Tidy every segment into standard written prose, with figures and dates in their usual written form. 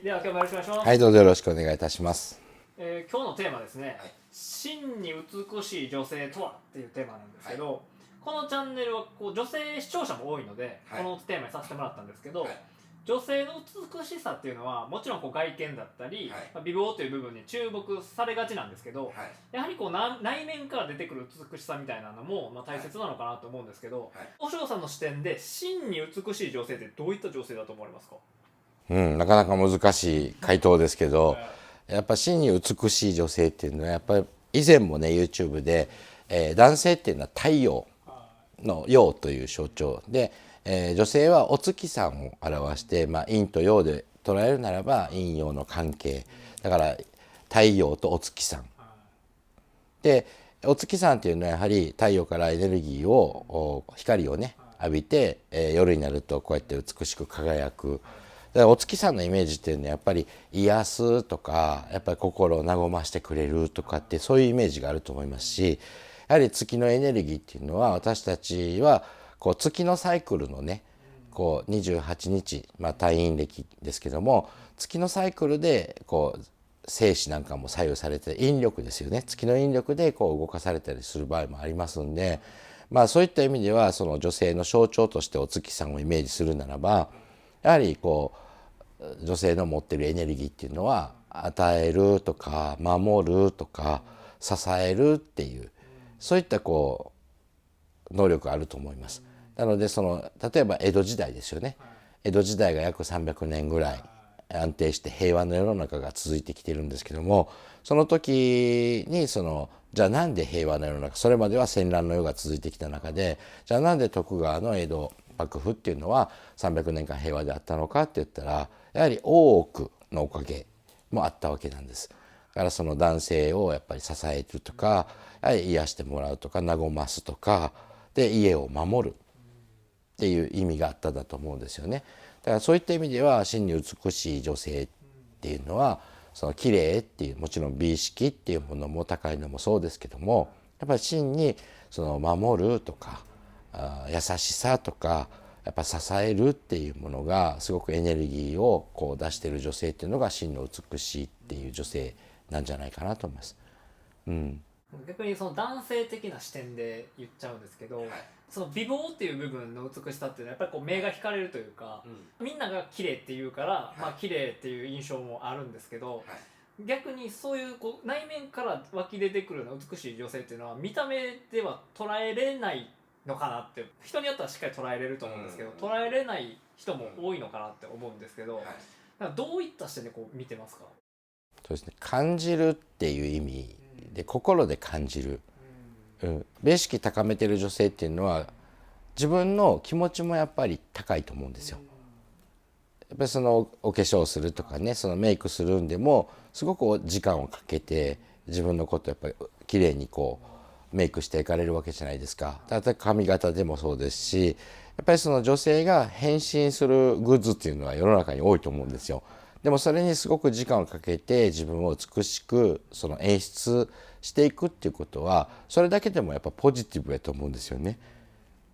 では今日もよろしくお願いします。はい、どうぞよろしくお願いいたします。今日のテーマですね、真に美しい女性とはっていうテーマなんですけど、このチャンネルはこう女性視聴者も多いので、このテーマにさせてもらったんですけど、女性の美しさっていうのはもちろんこう外見だったり、美貌という部分に注目されがちなんですけど、やはりこう内面から出てくる美しさみたいなのも大切なのかなと思うんですけど、お嬢さんの視点で真に美しい女性ってどういった女性だと思われますか？なかなか難しい回答ですけど、やっぱ真に美しい女性っていうのはやっぱり以前もね YouTube で、男性っていうのは太陽の陽という象徴で、女性はお月さんを表して、陰と陽で捉えるならば陰陽の関係だから太陽とお月さんで、お月さんっていうのはやはり太陽からエネルギーを光をね浴びて、夜になるとこうやって美しく輝く。だからお月さんのイメージっていうのはやっぱり癒すとかやっぱり心を和ましてくれるとかってそういうイメージがあると思いますし、やはり月のエネルギーっていうのは私たちはこう月のサイクルのねこう28日、太陰暦ですけども月のサイクルでこう生死なんかも左右されて引力ですよね、月の引力でこう動かされたりする場合もありますんで、そういった意味ではその女性の象徴としてお月さんをイメージするならばやはりこう女性の持ってるエネルギーっていうのは与えるとか守るとか支えるっていうそういったこう能力があると思います。なのでその例えば江戸時代ですよね。江戸時代が約300年ぐらい安定して平和の世の中が続いてきているんですけども、その時にじゃあなんで平和の世の中、それまでは戦乱の世が続いてきた中でじゃあなんで徳川の江戸幕府っていうのは300年間平和であったのかって言ったらやはり大奥のおかげもあったわけなんです。だからその男性をやっぱり支えるとか癒してもらうとか和ますとかで家を守るっていう意味があったんだと思うんですよね。だからそういった意味では真に美しい女性っていうのはその綺麗っていうもちろん美意識っていうものも高いのもそうですけども、やっぱり真にその守るとか優しさとかやっぱ支えるっていうものがすごくエネルギーをこう出している女性っていうのが真の美しいっていう女性なんじゃないかなと思います。逆にその男性的な視点で言っちゃうんですけど、その美貌っていう部分の美しさっていうのはやっぱりこう目が惹かれるというか、みんなが綺麗って言うから、綺麗っていう印象もあるんですけど、逆にそういうこう内面から湧き出てくるような美しい女性っていうのは見た目では捉えれないのかなって、人によってはしっかり捉えれると思うんですけど、捉えれない人も多いのかなって思うんですけど、なんかどういった視点でこう見てますか？そうですね、感じるっていう意味で心で感じる、美意識高めてる女性っていうのは自分の気持ちもやっぱり高いと思うんですよ。やっぱりそのお化粧するとかねそのメイクするんでもすごく時間をかけて自分のことやっぱり綺麗にこうメイクしていかれるわけじゃないですか。例えば髪型でもそうですし、やっぱりその女性が変身するグッズっていうのは世の中に多いと思うんですよ。でもそれにすごく時間をかけて自分を美しくその演出していくっていうことはそれだけでもやっぱポジティブやと思うんですよね。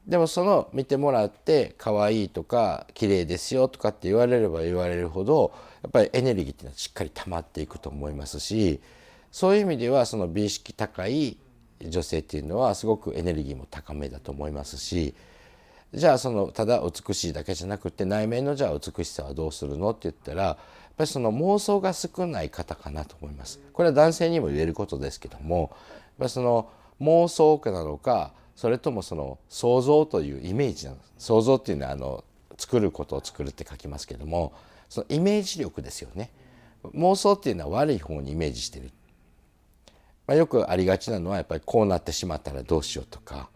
でもその見てもらって可愛いとか綺麗ですよとかって言われれば言われるほどやっぱりエネルギーっていうのはしっかり溜まっていくと思いますし、そういう意味ではその美意識高い女性っていうのはすごくエネルギーも高めだと思いますし、じゃあそのただ美しいだけじゃなくて内面のじゃあ美しさはどうするのって言ったらやっぱりその妄想が少ない方かなと思います。これは男性にも言えることですけども、やっぱりその妄想家なのかそれともその想像というイメージなの。想像っていうのは作ることを作るって書きますけどもそのイメージ力ですよね。妄想っていうのは悪い方にイメージしてる。よくありがちなのはやっぱりこうなってしまったらどうしようとか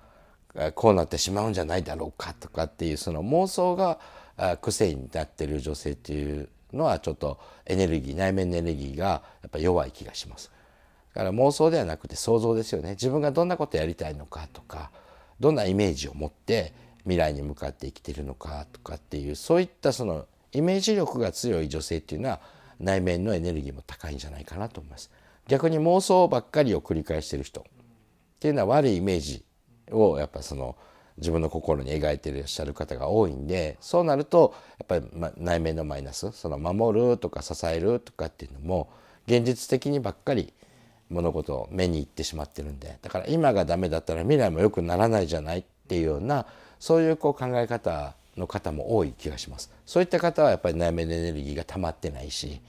こうなってしまうんじゃないだろうかとかっていうその妄想が癖になっている女性っていうのはちょっとエネルギー内面のエネルギーがやっぱ弱い気がします。だから妄想ではなくて想像ですよね。自分がどんなことやりたいのかとかどんなイメージを持って未来に向かって生きているのかとかっていうそういったそのイメージ力が強い女性っていうのは内面のエネルギーも高いんじゃないかなと思います。逆に妄想ばっかりを繰り返している人っていうのは悪いイメージをやっぱその自分の心に描いていらっしゃる方が多いんで、そうなるとやっぱり内面のマイナス、その守るとか支えるとかっていうのも現実的にばっかり物事を目にいってしまってるんで、だから今がダメだったら未来も良くならないじゃないっていうような、そういう考え方の方も多い気がします。そういった方はやっぱり内面のエネルギーが溜まってないし、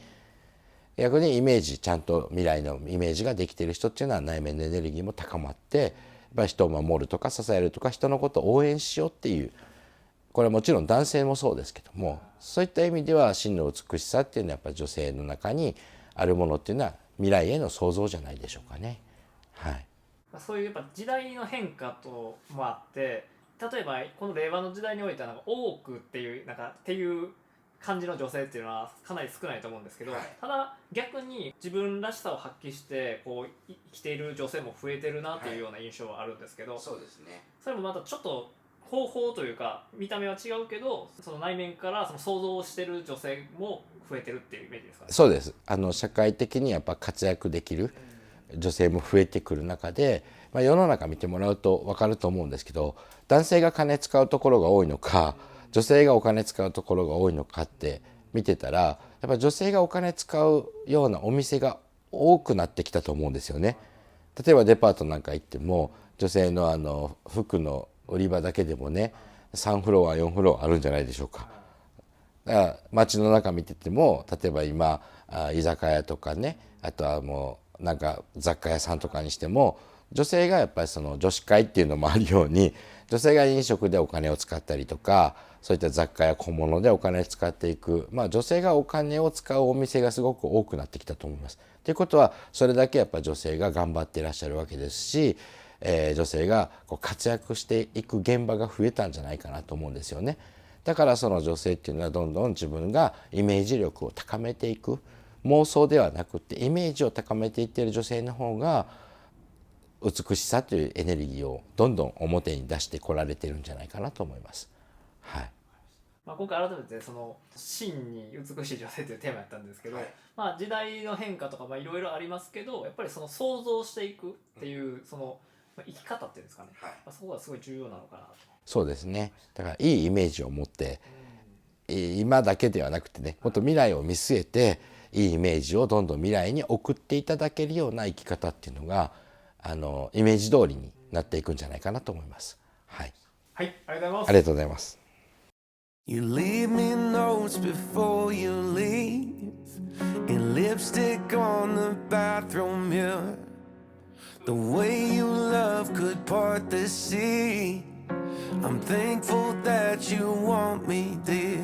逆にイメージ、ちゃんと未来のイメージができている人っていうのは内面のエネルギーも高まって、やっぱり人を守るとか支えるとか人のことを応援しようっていう、これはもちろん男性もそうですけども、そういった意味では真の美しさっていうのはやっぱり女性の中にあるものっていうのは未来への創造じゃないでしょうかね。はい、そういうやっぱ時代の変化ともあって、例えばこの令和の時代においてはなんか多くっていうっていう感じの女性っていうのはかなり少ないと思うんですけど、ただ逆に自分らしさを発揮して生きている女性も増えてるなというような印象はあるんですけど、そうですね。それもまたちょっと方法というか見た目は違うけど、その内面からその想像をしてる女性も増えてるっていうイメージですかね。そうです。社会的にやっぱ活躍できる女性も増えてくる中で、世の中見てもらうと分かると思うんですけど、男性が金使うところが多いのか女性がお金使うところが多いのかって見てたら、やっぱ女性がお金使うようなお店が多くなってきたと思うんですよね。例えばデパートなんか行っても女性の服の売り場だけでもね3フロア4フロアあるんじゃないでしょうか。だから街の中見てても、例えば今居酒屋とかね、あとはもうなんか雑貨屋さんとかにしても、女性がやっぱりその女子会っていうのもあるように、女性が飲食でお金を使ったりとか、そういった雑貨や小物でお金を使っていく、女性がお金を使うお店がすごく多くなってきたと思います。ということはそれだけやっぱ女性が頑張っていらっしゃるわけですし、女性が活躍していく現場が増えたんじゃないかなと思うんですよね。だからその女性っていうのはどんどん自分がイメージ力を高めていく、妄想ではなくてイメージを高めていっている女性の方が美しさというエネルギーをどんどん表に出してこられてるんじゃないかなと思います。はい。今回改めてその真に美しい女性というテーマやったんですけど、時代の変化とかいろいろありますけど、やっぱりその想像していくっていうその生き方っていうんですかね、そこがすごい重要なのかなと。そうですね。だからいいイメージを持って、今だけではなくてね、もっと未来を見据えていいイメージをどんどん未来に送っていただけるような生き方っていうのがイメージ通りになっていくんじゃないかなと思います。はい。はい、ありがとうございます。ありがとうございます。You leave me notes before you leave, and lipstick on the bathroom mirror. The way you love could part the sea. I'm thankful that you want me, dear.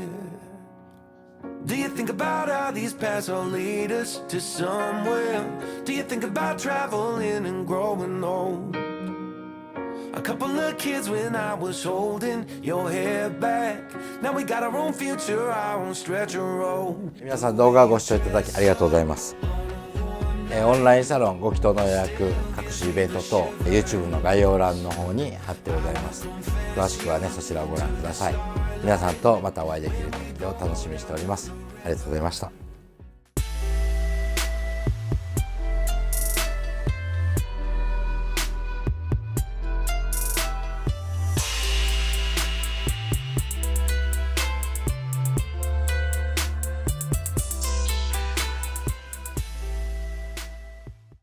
Do you think about how these paths all lead us to somewhere? Do you think about traveling and growing old? A couple of kids when I was holding your hair back. Now we got our own future, our own stretch of road. 皆さん動画をご視聴いただきありがとうございます。オンラインサロンご祈祷の予約、各種イベント等 YouTube の概要欄の方に貼ってございます。詳しくはねそちらをご覧ください。皆さんとまたお会いできる時を楽しみにしております。ありがとうございました。